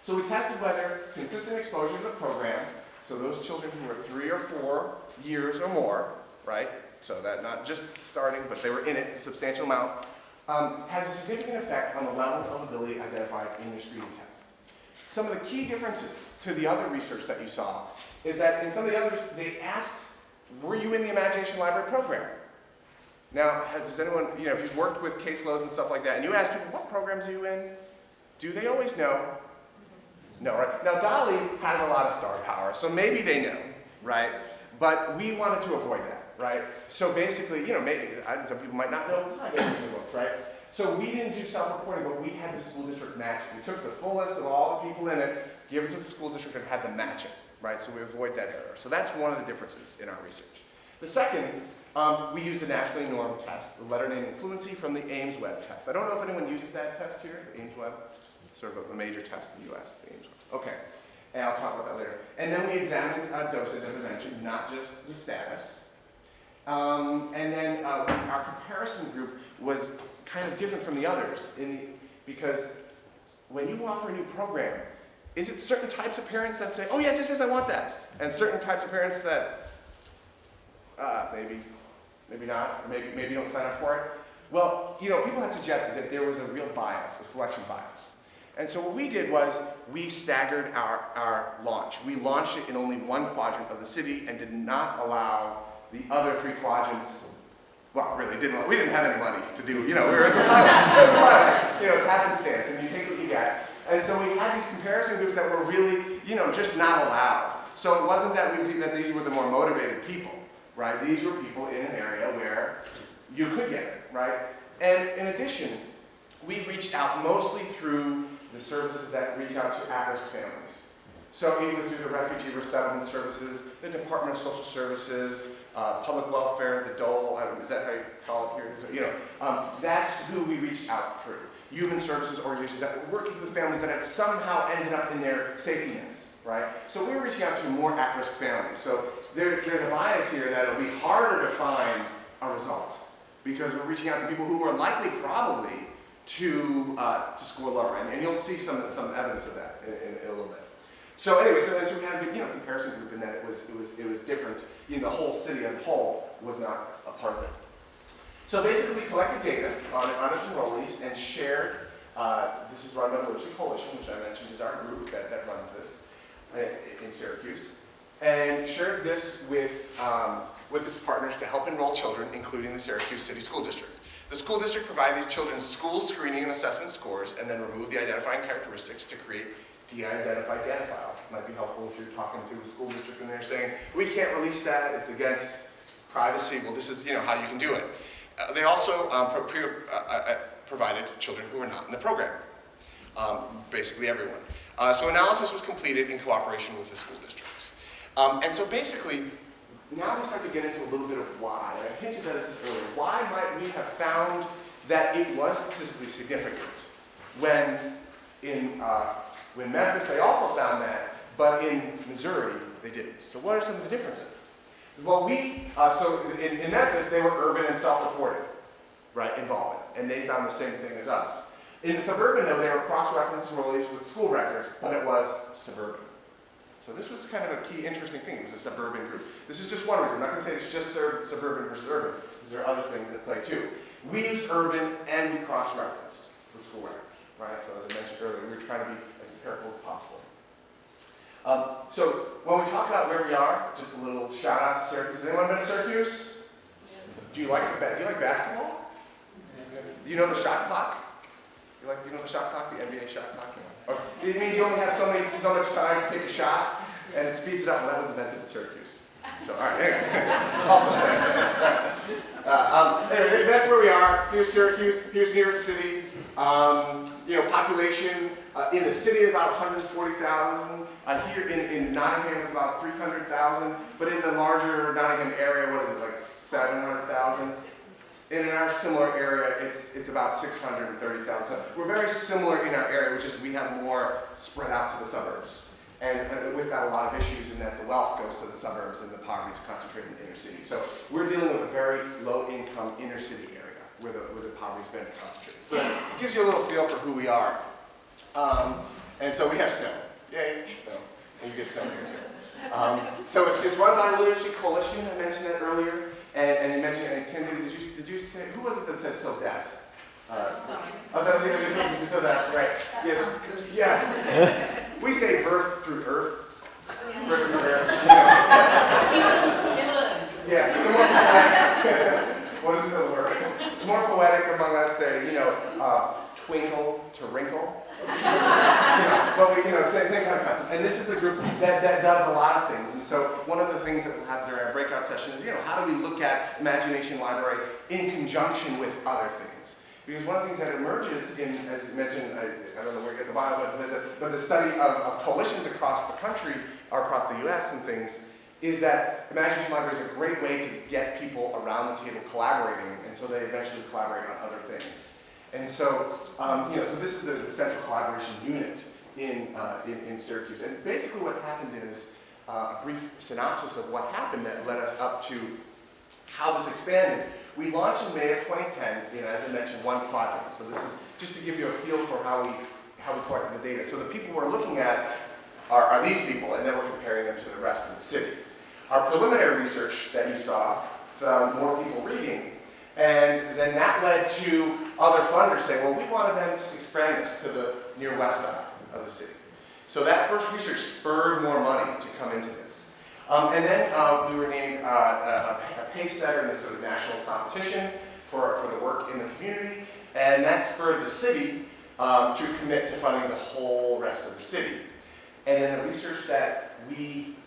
So we tested whether consistent exposure to the program, so those children who were 3 or 4 years or more, right? So that not just starting, but they were in it a substantial amount, has a significant effect on the level of ability identified in your screening test. Some of the key differences to the other research that you saw is that in some of the others, they asked, were you in the Imagination Library program? Now, does anyone, if you've worked with caseloads and stuff like that, and you ask people, what programs are you in? Do they always know? No, right? Now, Dolly has a lot of star power, so maybe they know, right? But we wanted to avoid that, right? So basically, maybe, some people might not know how to get the books, right? So we didn't do self-reporting, but we had the school district match. We took the full list of all the people in it, gave it to the school district, and had them match it, right? So we avoid that error. So that's one of the differences in our research. The second, we use the nationally normed test, the letter naming fluency from the Ames Web test. I don't know if anyone uses that test here, the Ames Web. Sort of a major test in the US, the Ames Web. Okay, and I'll talk about that later. And then we examined dosage, as I mentioned, not just the status. And then our comparison group was kind of different from the others because when you offer a new program, is it certain types of parents that say, oh yes, I want that, and certain types of parents that maybe not, maybe don't sign up for it? Well, people had suggested that there was a real bias, a selection bias. And so what we did was we staggered our launch. We launched it in only one quadrant of the city and did not allow the other 3 quadrants. Well, really, we didn't have any money to do, we were as a pilot. It's happenstance, and you take what you get. And so we had these comparison groups that were really, just not allowed. So it wasn't that these were the more motivated people, right? These were people in an area where you could get it, right? And in addition, we reached out mostly through the services that reach out to at-risk families. So it was through the Refugee Resettlement Services, the Department of Social Services, Public Welfare, the Dole, is that how you call it here? That's who we reached out through. Human services organizations that were working with families that had somehow ended up in their safety nets, right? So we were reaching out to more at-risk families. So there's a bias here that it'll be harder to find a result because we're reaching out to people who are likely probably to score lower, and you'll see some evidence of that in a little bit. So anyway, so we had a good comparison group in that it was different. The whole city as a whole was not a part of it. So basically, we collected data on its enrollees and shared. This is run by the Literacy Coalition, which I mentioned is our group that runs this in Syracuse, and shared this with its partners to help enroll children, including the Syracuse City School District. The school district provided these children school screening and assessment scores and then removed the identifying characteristics to create de-identified data file. It might be helpful if you're talking to a school district and they're saying, we can't release that, it's against privacy. Well, this is how you can do it. They also provided children who were not in the program, basically everyone. So analysis was completed in cooperation with the school districts. And so basically, now we start to get into a little bit of why. And I hinted at this earlier. Why might we have found that it was statistically significant when in Memphis they also found that, but in Missouri they didn't? So what are some of the differences? Well, so in Memphis they were urban and self-reported, right, involvement, and they found the same thing as us. In the suburban though, they were cross-referenced enrollees with school records, but it was suburban. So this was kind of a key interesting thing. It was a suburban group. This is just one reason. I'm not going to say it's just suburban versus urban, because there are other things that play too. We used urban and we cross-referenced with school records, right? So as I mentioned earlier, we were trying to be as careful as possible. So when we talk about where we are, just a little shout out to Syracuse. Has anyone been to Syracuse? Do you like basketball? Do you know the shot clock? You know the shot clock, the NBA shot clock? Okay. It means you only have so much time to take a shot, and it speeds it up. Well, that was invented in Syracuse. So, all right, anyway. Awesome. Anyway, that's where we are. Here's Syracuse. Here's New York City. Population in the city is about 140,000. Here in Nottingham is about 300,000. But in the larger Nottingham area, what is it, like 700,000? And in our similar area, it's about 630,000. So we're very similar in our area, which is we have more spread out to the suburbs. And with that, a lot of issues in that the wealth goes to the suburbs and the poverty is concentrated in the inner city. So we're dealing with a very low-income inner city area where the poverty's been concentrated. So it gives you a little feel for who we are. And so we have snow. Yay, snow. And you get snow here too. So it's run by the Literacy Coalition. I mentioned that earlier. And you mentioned, and Ken, did you say, who was it that said till death? Sorry. Till death, right. Yes. Yes. We say birth through earth. Birth through earth. Yeah. What is the word? The more poetic among us say, twinkle to wrinkle. But same kind of concept. And this is the group that does a lot of things. And so one of the things that we'll have during our breakout session is, how do we look at Imagination Library in conjunction with other things? Because one of the things that emerges in, as you mentioned, I don't know where you get the bio, but the study of coalitions across the country, or across the US and things, is that Imagination Library is a great way to get people around the table collaborating, and so they eventually collaborate on other things. And so, so this is the central collaboration unit in Syracuse. And basically what happened is a brief synopsis of what happened that led us up to how this expanded. We launched in May of 2010, as I mentioned, one project. So this is just to give you a feel for how we collected the data. So the people we're looking at are these people, and then we're comparing them to the rest of the city. Our preliminary research that you saw found more people reading, and then that led to other funders saying, well, we wanted them to expand this to the near west side of the city. So that first research spurred more money to come into this. And then we were named a pace setter in this sort of national competition for the work in the community, and that spurred the city to commit to funding the whole rest of the city. And then the research that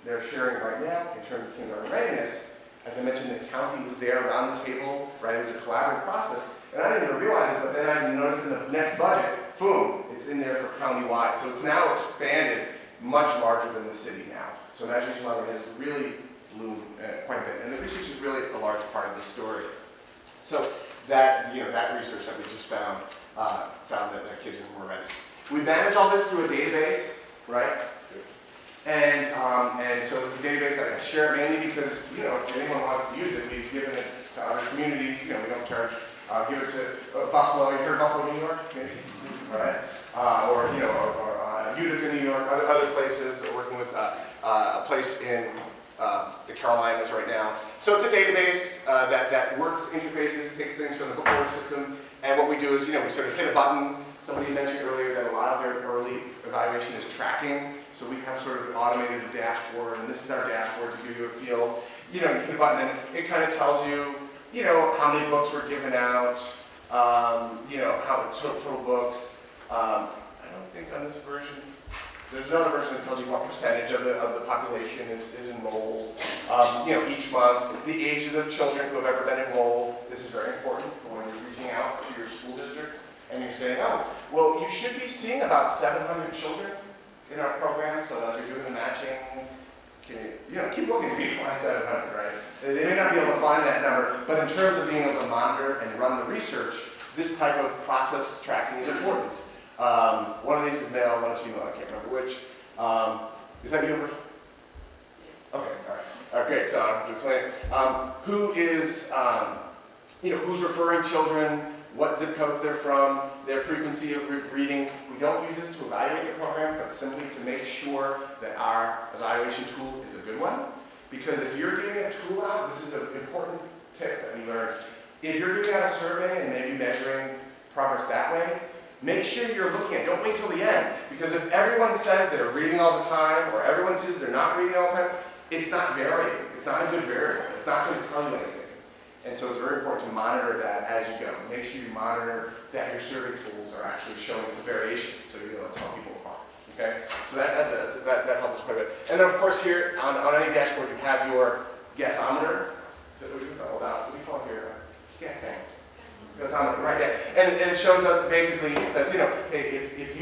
they're sharing right now in terms of kindergarten readiness, as I mentioned, the county was there around the table, right? It was a collaborative process, and I didn't even realize it, but then I noticed in the next budget, boom, it's in there for countywide. So it's now expanded much larger than the city now. So Imagination Library has really bloomed quite a bit, and the research is really a large part of the story. So that research that we just found that kids were more ready. We manage all this through a database, right? And so it's a database that I share mainly because if anyone wants to use it, we've given it to other communities. We don't charge. Give it to Buffalo. You heard of Buffalo, New York, maybe, right? Or Utica, New York, other places. Working with a place in the Carolinas right now. So it's a database that works, interfaces, takes things from the book order system, and what we do is, we sort of hit a button. Somebody mentioned earlier that a lot of their early evaluation is tracking, so we have sort of automated the dashboard, and this is our dashboard to give you a feel. You hit a button, and it kind of tells you, how many books were given out, how total books. I don't think on this version. There's another version that tells you what percentage of the population is enrolled. Each month, the ages of children who have ever been enrolled. This is very important for when you're reaching out to your school district and you're saying, oh, well, you should be seeing about 700 children in our program. So as you're doing the matching, keep looking until you find 700, right? They may not be able to find that number, but in terms of being able to monitor and run the research, this type of process tracking is important. One of these is male, one is female, I can't remember which. Is that universal? Okay, all right, great, so I don't have to explain it. Who is, who's referring children, what zip codes they're from, their frequency of reading. We don't use this to evaluate the program, but simply to make sure that our evaluation tool is a good one. Because if you're giving a tool out, this is an important tip that we learned. If you're giving out a survey and maybe measuring progress that way, make sure you're looking at, don't wait till the end, because if everyone says they're reading all the time, or everyone says they're not reading all the time, it's not varying. It's not a good variable. It's not going to tell you anything. And so it's very important to monitor that as you go. Make sure you monitor that your survey tools are actually showing some variation, so you're going to tell people apart. Okay? So that helps us quite a bit. And then of course here on any dashboard you have your gasometer. What do we call it here? Gas tank. Gasometer, right? Yeah. And it shows us basically, it says, you know, hey, if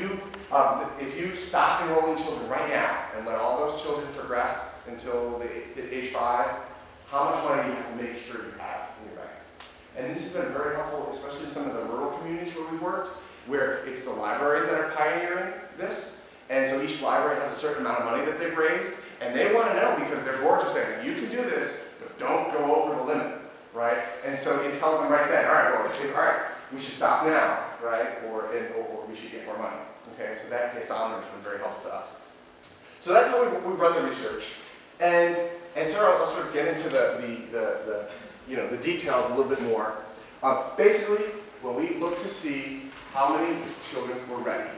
you stop enrolling children right now and let all those children progress until they hit age 5, how much money do you have to make sure you have in your bank? And this has been very helpful, especially in some of the rural communities where we've worked, where it's the libraries that are pioneering this. And so each library has a certain amount of money that they've raised, and they want to know because their boards are saying, you can do this, but don't go over the limit, right? And so it tells them right then, all right, well, we should stop now, right? Or we should get more money, okay? So that gasometer has been very helpful to us. So that's how we run the research. And so I'll sort of get into the details a little bit more. Basically, when we look to see how many children were ready,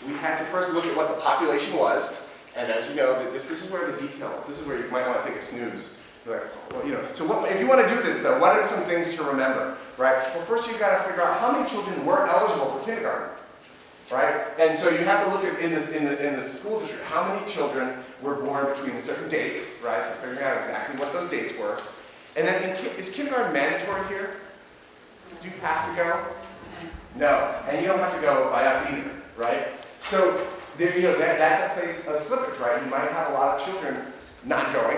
we had to first look at what the population was, and as you know, this is where the details, this is where you might want to take a snooze. Like, well, you know, so if you want to do this though, what are some things to remember, right? Well, first you've got to figure out how many children were eligible for kindergarten, right? And so you have to look at in the school district, how many children were born between a certain date, right? So figuring out exactly what those dates were. And then, is kindergarten mandatory here? Do you have to go? No, and you don't have to go by us either, right? So, that's a place of slippage, right? You might have a lot of children not going,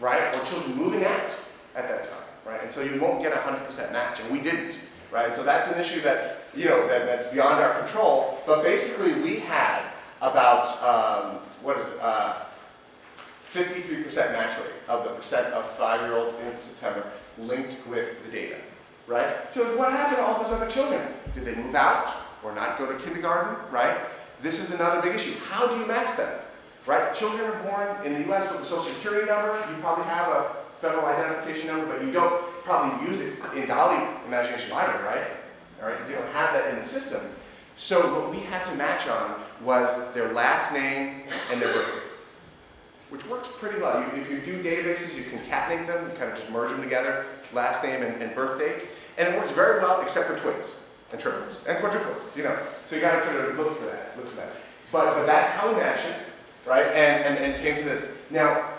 right? Or children moving out at that time, right? And so you won't get 100% match, and we didn't, right? So that's an issue that, that's beyond our control. But basically, we had about, 53% match rate of the percent of 5-year-olds in September linked with the data, right? So what happened to all those other children? Did they move out or not go to kindergarten, right? This is another big issue. How do you match them, right? Children are born in the U.S. with a Social Security number. You probably have a federal identification number, but you don't probably use it in Dolly Imagination Library, right? All right, you don't have that in the system. So what we had to match on was their last name and their birthday, which works pretty well. If you do databases, you concatenate them, you kind of just merge them together, last name and birth date, and it works very well except for twins and triplets and quadruplets, So you got to sort of look for that. But that's how we match it, right? And came to this. Now,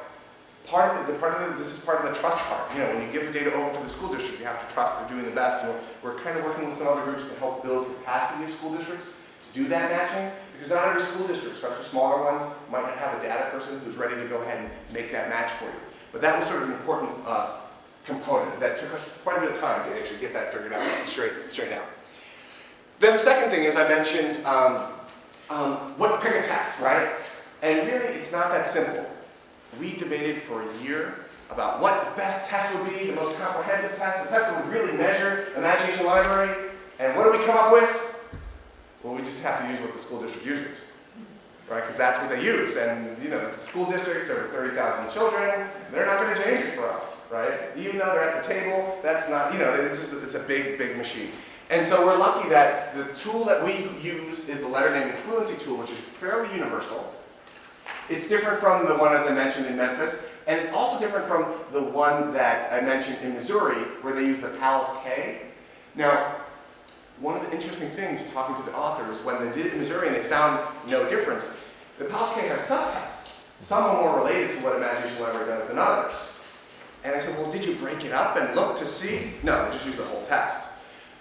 this is part of the trust part. When you give the data over to the school district, you have to trust they're doing the best. And we're kind of working with some other groups to help build capacity of school districts to do that matching. Because not every school district, especially smaller ones, might not have a data person who's ready to go ahead and make that match for you. But that was sort of an important component that took us quite a bit of time to actually get that figured out straight out. Then the second thing is I mentioned pick a test, right? And really, it's not that simple. We debated for a year about what the best test would be, the most comprehensive test, the test that would really measure Imagination Library. And what do we come up with? Well, we just have to use what the school district uses, right? Because that's what they use. And, the school districts are 30,000 children. They're not going to change it for us, right? Even though they're at the table, that's not, it's a big, big machine. And so we're lucky that the tool that we use is the letter naming fluency tool, which is fairly universal. It's different from the one, as I mentioned, in Memphis. And it's also different from the one that I mentioned in Missouri, where they use the PALS K. Now, one of the interesting things talking to the authors, when they did it in Missouri and they found no difference, the PALS K has subtests. Some are more related to what Imagination Library does than others. And I said, well, did you break it up and look to see? No, they just used the whole test.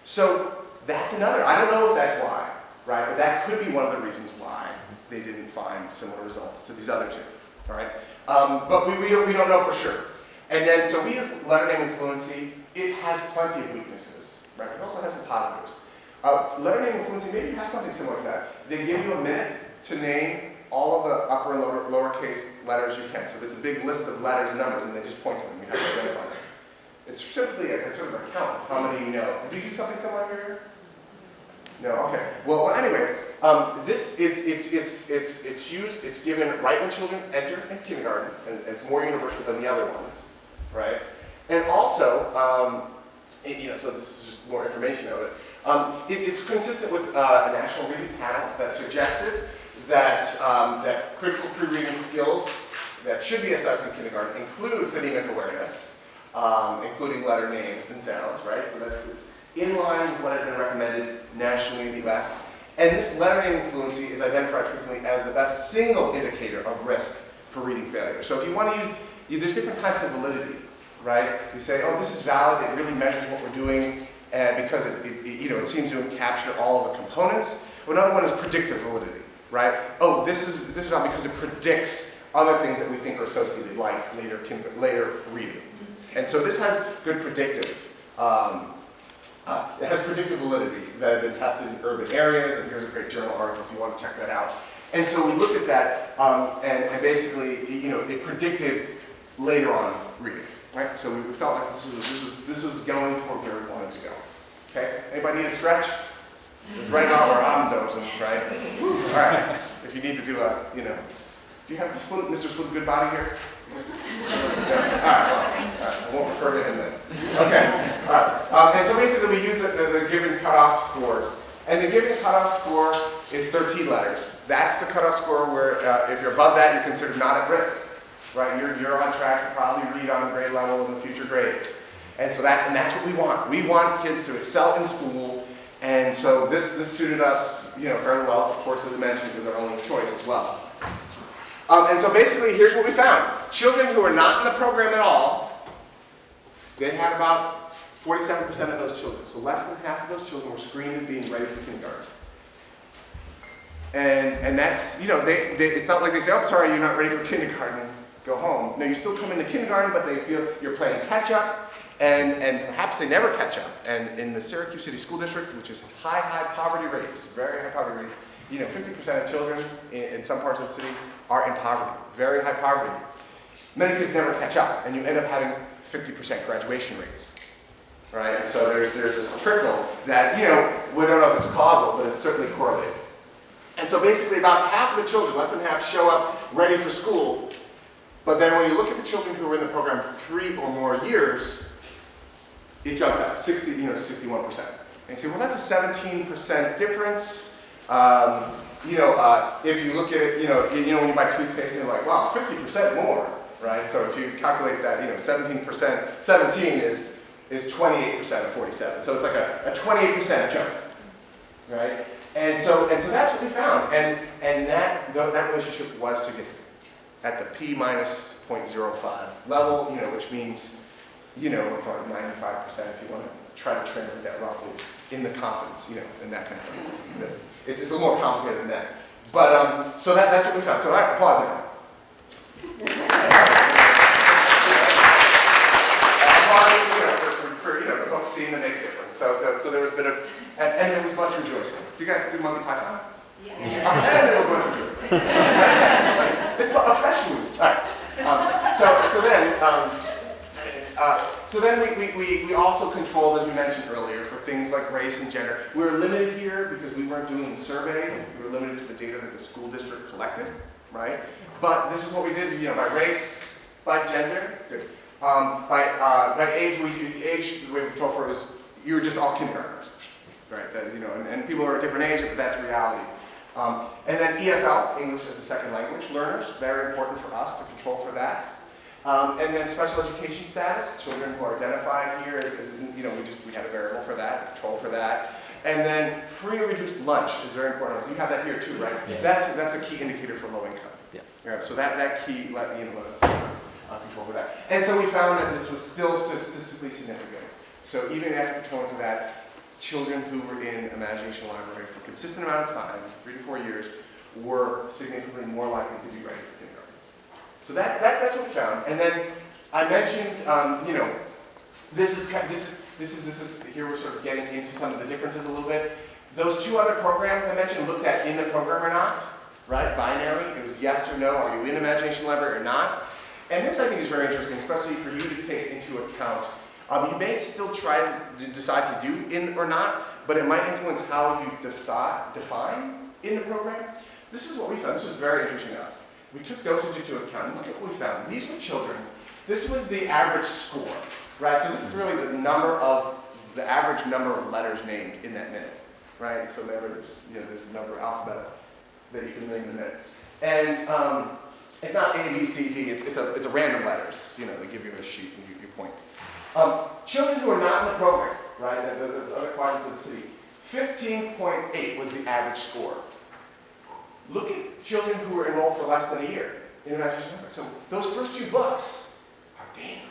So that's another, I don't know if that's why, right? But that could be one of the reasons why they didn't find similar results to these other two, all right? But we don't know for sure. And then, so we use letter naming fluency. It has plenty of weaknesses, right? It also has some positives. Letter naming fluency, maybe you have something similar to that. They give you a minute to name all of the upper and lowercase letters you can. So there's a big list of letters and numbers, and they just point to them. You have to identify them. It's simply a sort of a count of how many you know. Do you do something similar here? No. Okay. Well, anyway, this it's used. It's given right when children enter in kindergarten, and it's more universal than the other ones, right? And also, so this is just more information of it. It's consistent with a national reading panel that suggested that critical pre-reading skills that should be assessed in kindergarten include phonemic awareness, including letter names and sounds, right? So that's in line with what had been recommended nationally in the US. And this letter naming fluency is identified frequently as the best single indicator of risk for reading failure. So if you want to use, there's different types of validity, right? You say, oh, this is valid, it really measures what we're doing, because it seems to capture all of the components. Another one is predictive validity, right? Oh, this is valid because it predicts other things that we think are associated, like later reading. And so this has good predictive. It has predictive validity that have been tested in urban areas, and here's a great journal article if you want to check that out. And so we looked at that, and basically, it predicted later on reading, right? So we felt like this was going toward where we wanted to go. Okay, anybody need a stretch? It's right now where I'm dozing, right? All right, if you need to do a, do you have Mr. Slim Goodbody here? Yeah. All right, I won't refer to him then. Okay, all right. And so basically we use the given cutoff scores. And the given cutoff score is 13 letters. That's the cutoff score where if you're above that, you're considered not at risk, right? You're on track to probably read on grade level in the future grades. And so that's what we want. We want kids to excel in school. And so this suited us, fairly well. Of course, as I mentioned, it was our only choice as well. And so basically, here's what we found. Children who are not in the program at all, they had about 47% of those children. So less than half of those children were screened as being ready for kindergarten. And that's, it's not like they say, oh, sorry, you're not ready for kindergarten, go home. No, you still come into kindergarten, but they feel you're playing catch up, and perhaps they never catch up. And in the Syracuse City School District, which is high poverty rates, very high poverty rates, 50% of children in some parts of the city are in poverty, very high poverty. Many kids never catch up, and you end up having 50% graduation rates, right? So there's this trickle that, we don't know if it's causal, but it's certainly correlated. And so basically about half of the children, less than half, show up ready for school, but then when you look at the children who were in the program 3 or more years, it jumped up, 60, to 61%. And you say, well, that's a 17% difference. If you look at it, when you buy toothpaste, and you're like, wow, 50% more, right? So if you calculate that, 17%, 17 is 28% of 47. So it's like a 28% jump, right? And so that's what we found, and that relationship was significant at the p minus 0.05 level, which means, about 95% if you want to try to translate that roughly in the confidence, and that kind of thing. It's a little more complicated than that. But, so that's what we found. So all right, applause now. Applause, for the folks seeing the make difference. So there was a bit of, and there was much rejoicing. Do you guys do Monty Python? Yeah. And there was much rejoicing. It's a flesh wound. All right. So then we also controlled, as we mentioned earlier, for things like race and gender. We were limited here because we weren't doing the survey. We were limited to the data that the school district collected, right? But this is what we did, by race, by gender, good. By age, the way we control for it was, you were just all kindergartners, right? That, and people are at different ages, but that's reality. And then ESL, English as a second language learners, very important for us to control for that. And then special education status, children who are identified here as we had a variable for that, control for that. And then free or reduced lunch is very important. So you have that here too, right? Yeah. That's a key indicator for low income. Yeah. Right, so that key let us control for that. And so we found that this was still statistically significant. So even after controlling for that, children who were in Imagination Library for a consistent amount of time, 3 to 4 years, were significantly more likely to be ready for kindergarten. So that's what we found. And then I mentioned, this is here we're sort of getting into some of the differences a little bit. Those 2 other programs I mentioned looked at in the program or not, right? Binary. It was yes or no. Are you in Imagination Library or not? And this I think is very interesting, especially for you to take into account. You may still try to decide to do in or not, but it might influence how you define in the program. This is what we found. This was very interesting to us. We took dosage into account, and look at what we found. These were children. This was the average score, right? So this is really the number of the average number of letters named in that minute, right? So remember, there's this number of alphabet that you can name in a minute. And it's not A, B, C, D, it's a random letters, they give you a sheet and you point. Children who are not in the program, right, the other quadrants of the city, 15.8 was the average score. Look at children who were enrolled for less than a year in imagination number. So those first few books are dangerous.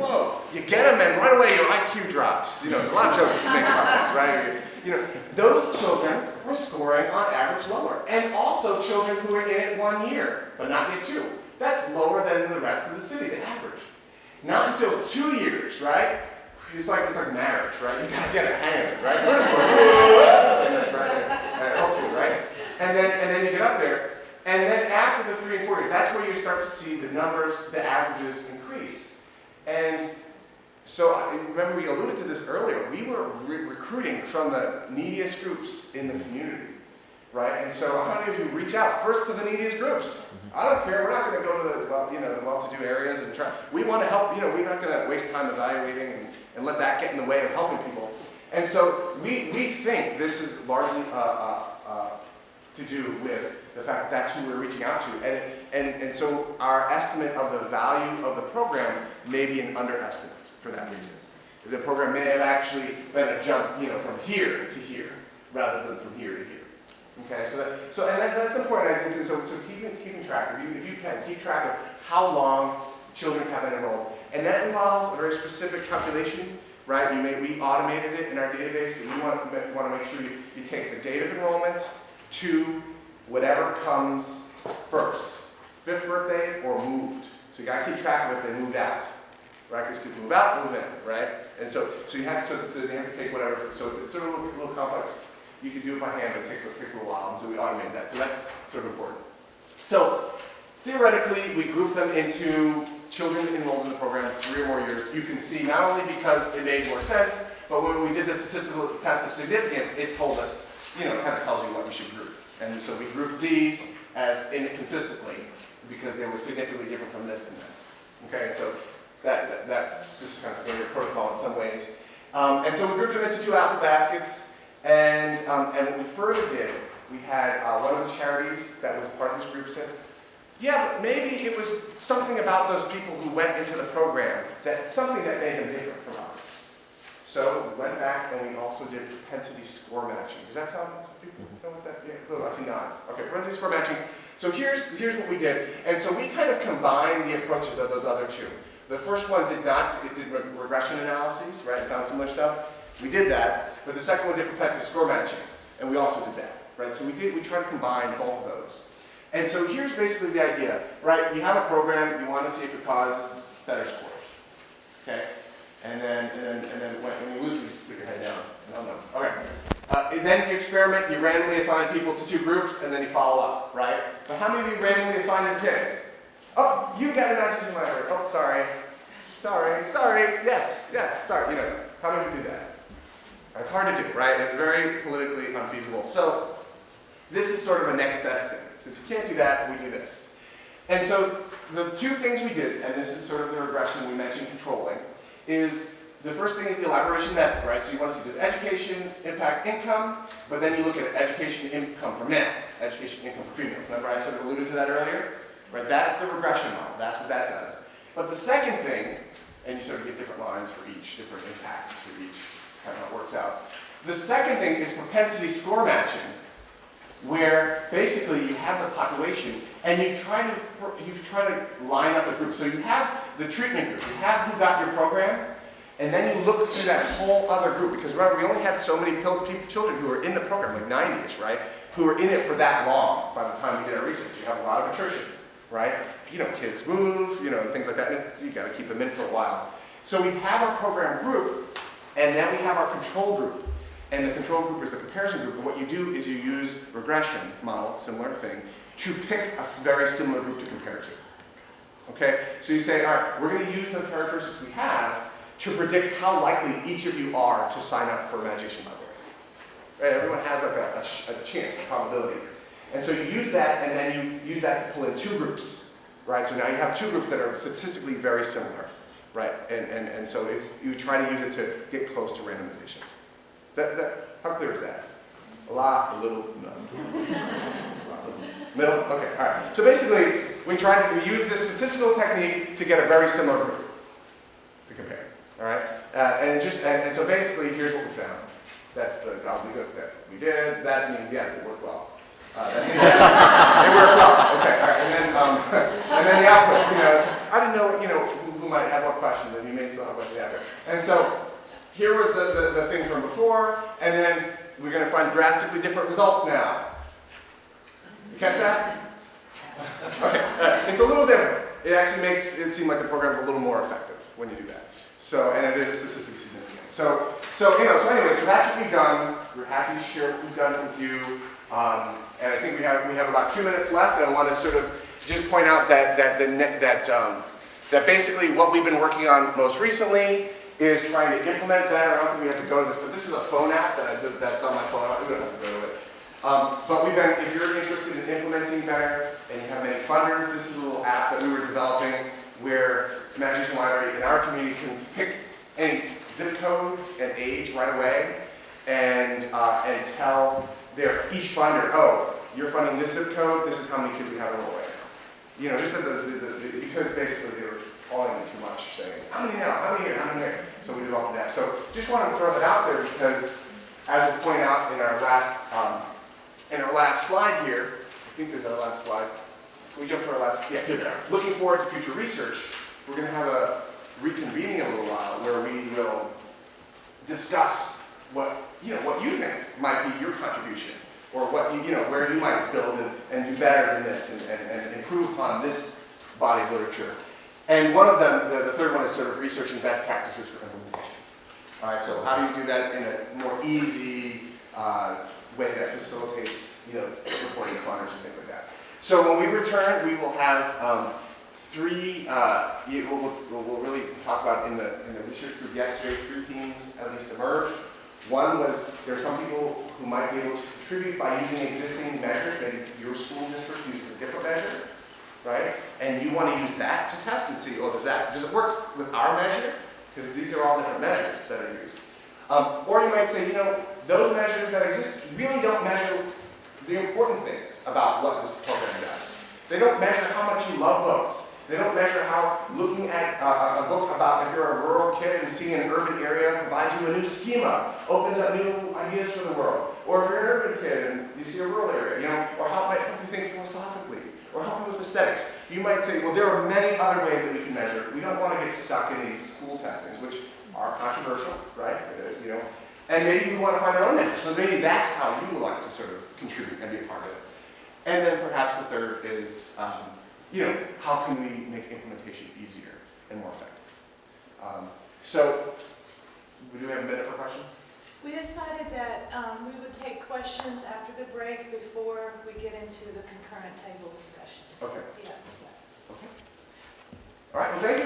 Whoa, you get them and right away your IQ drops. There's a lot of jokes you can make about that, right? Those children were scoring on average lower. And also children who were in it 1 year, but not yet 2. That's lower than the rest of the city, the average. Not until 2 years, right? It's like marriage, right? You gotta get a hang of it, right? First of all, right? Hopefully, right? And then you get up there, and then after the 3 and 4 years, that's where you start to see the numbers, the averages increase. And so remember we alluded to this earlier. We were recruiting from the neediest groups in the community, right? And so how many of you reach out first to the neediest groups? I don't care. We're not going to go to the well-to-do areas and try. We want to help. We're not going to waste time evaluating and let that get in the way of helping people. And so we think this is largely to do with the fact that that's who we're reaching out to. And so our estimate of the value of the program may be an underestimate for that reason. The program may have actually been a jump, from here to here, rather than from here to here. Okay, so that's important. I think so keeping track. If you can keep track of how long children have been enrolled, and that involves a very specific calculation, right? We automated it in our database, but you want to make sure you take the date of enrollment to whatever comes first, 5th birthday or moved. So you got to keep track of if they moved out, right? Because kids move out, move in, right? And so you have to take whatever. So it's sort of a little complex. You can do it by hand, but it takes a little while, and so we automated that. So that's sort of important. So theoretically, we group them into children enrolled in the program 3 or more years. You can see not only because it made more sense, but when we did the statistical test of significance, it told us, it kind of tells you what you should group. And so we grouped these as inconsistently because they were significantly different from this and this. Okay, and so that's just kind of standard protocol in some ways. And so we grouped them into 2 apple baskets. And what we further did, we had one of the charities that was part of this group said, yeah, but maybe it was something about those people who went into the program, something that made them different from others. So we went back and we also did propensity score matching. Does that sound, people know what that is? Yeah, I see nods. Okay, propensity score matching. So here's what we did. And so we kind of combined the approaches of those other 2. The first one did regression analyses, right, found similar stuff. We did that, but the second one did propensity score matching, and we also did that, right? So we tried to combine both of those. And so here's basically the idea, right? You have a program, you want to see if it causes better scores, okay? And then when you lose, you put your head down. Oh no. Okay. And then you experiment, you randomly assign people to 2 groups, and then you follow up, right? But how many of you randomly assign your kids? Oh, you got an imagination library. Oh, sorry, yes, sorry. How many of you do that? It's hard to do, right? It's very politically unfeasible. So this is sort of a next best thing. Since you can't do that, we do this. And so the 2 things we did, and this is sort of the regression we mentioned controlling, is the first thing is the elaboration method, right? So you want to see, does education impact income? But then you look at education income for males, education income for females. Remember I sort of alluded to that earlier? Right, that's the regression model. That's what that does. But the second thing, and you sort of get different lines for each, different impacts for each. Kind of how it works out. The second thing is propensity score matching, where basically you have the population and you try to line up the group. So you have the treatment group, you have who got your program, and then you look through that whole other group, because remember we only had so many children who were in the program, like 90-ish, right? Who were in it for that long by the time we did our research. You have a lot of attrition, right? Kids move, and things like that, and you got to keep them in for a while. So we have our program group. And then we have our control group. And the control group is the comparison group. And what you do is you use regression model, similar thing, to pick a very similar group to compare to. Okay? So you say, all right, we're going to use the characteristics we have to predict how likely each of you are to sign up for Imagination Library. Right? Everyone has like a chance, a probability. And so you use that, and then you use that to pull in 2 groups. Right? So now you have 2 groups that are statistically very similar. right? And so you try to use it to get close to randomization. How clear is that? A lot, a little, no. Middle? Okay, all right. So basically, we use this statistical technique to get a very similar group to compare, all right? And so basically, here's what we found. That's the gobbledygook that we did. That means, yes, it worked well. That means, yes, it worked well. Okay, all right. And then the output, I didn't know, who might have more questions, and you may still have questions after. And so here was the thing from before, and then we're going to find drastically different results now. You catch that? Okay, it's a little different. It actually makes it seem like the program's a little more effective when you do that. So, and it is statistically significant. So anyway, so that's what we've done. We're happy to share what we've done with you. And I think we have about 2 minutes left, and I want to sort of just point out that basically what we've been working on most recently is trying to implement better. I don't think we have to go to this, but this is a phone app that's on my phone. We don't have to go to it. But if you're interested in implementing better and you have many funders, this is a little app that we were developing where Imagination Library in our community can pick any zip code and age right away and tell each funder, oh, you're funding this zip code, this is how many kids we have enrolled right now. Just because basically they were calling them too much, saying, how many now, how many here, how many here? So we developed that. So just wanted to throw that out there because, as we point out in our last slide here, I think there's our last slide. Can we jump to our last? Yeah, here we are. Looking forward to future research, we're going to have a reconvening in a little while where we will discuss what you think might be your contribution, or what where you might build and do better than this and improve upon this body of literature. And one of them, the third one, is sort of researching best practices for implementation. All right, so how do you do that in a more easy way that facilitates reporting to funders and things like that? So when we return, we will have three. We'll really talk about in the research group yesterday. 3 themes at least emerged. One was there are some people who might be able to contribute by using existing measures. Maybe your school district uses a different measure, right? And you want to use that to test and see, does it work with our measure? Because these are all different measures that are used. Or you might say, those measures that exist really don't measure the important things about what this program does. They don't measure how much you love books. They don't measure how looking at a book about if you're a rural kid and seeing an urban area provides you a new schema, opens up new ideas for the world. Or if you're an urban kid and you see a rural area, or how it might help you think philosophically, or help you with aesthetics. You might say, well, there are many other ways that we can measure. We don't want to get stuck in these school testings, which are controversial, right? And maybe we want to find our own measure. So maybe that's how you would like to sort of contribute and be a part of it. And then perhaps the third is, how can we make implementation easier and more effective? So, do we have a minute for a question? We decided that we would take questions after the break before we get into the concurrent table discussions. Okay. Yeah. Okay. All right, well, thank you.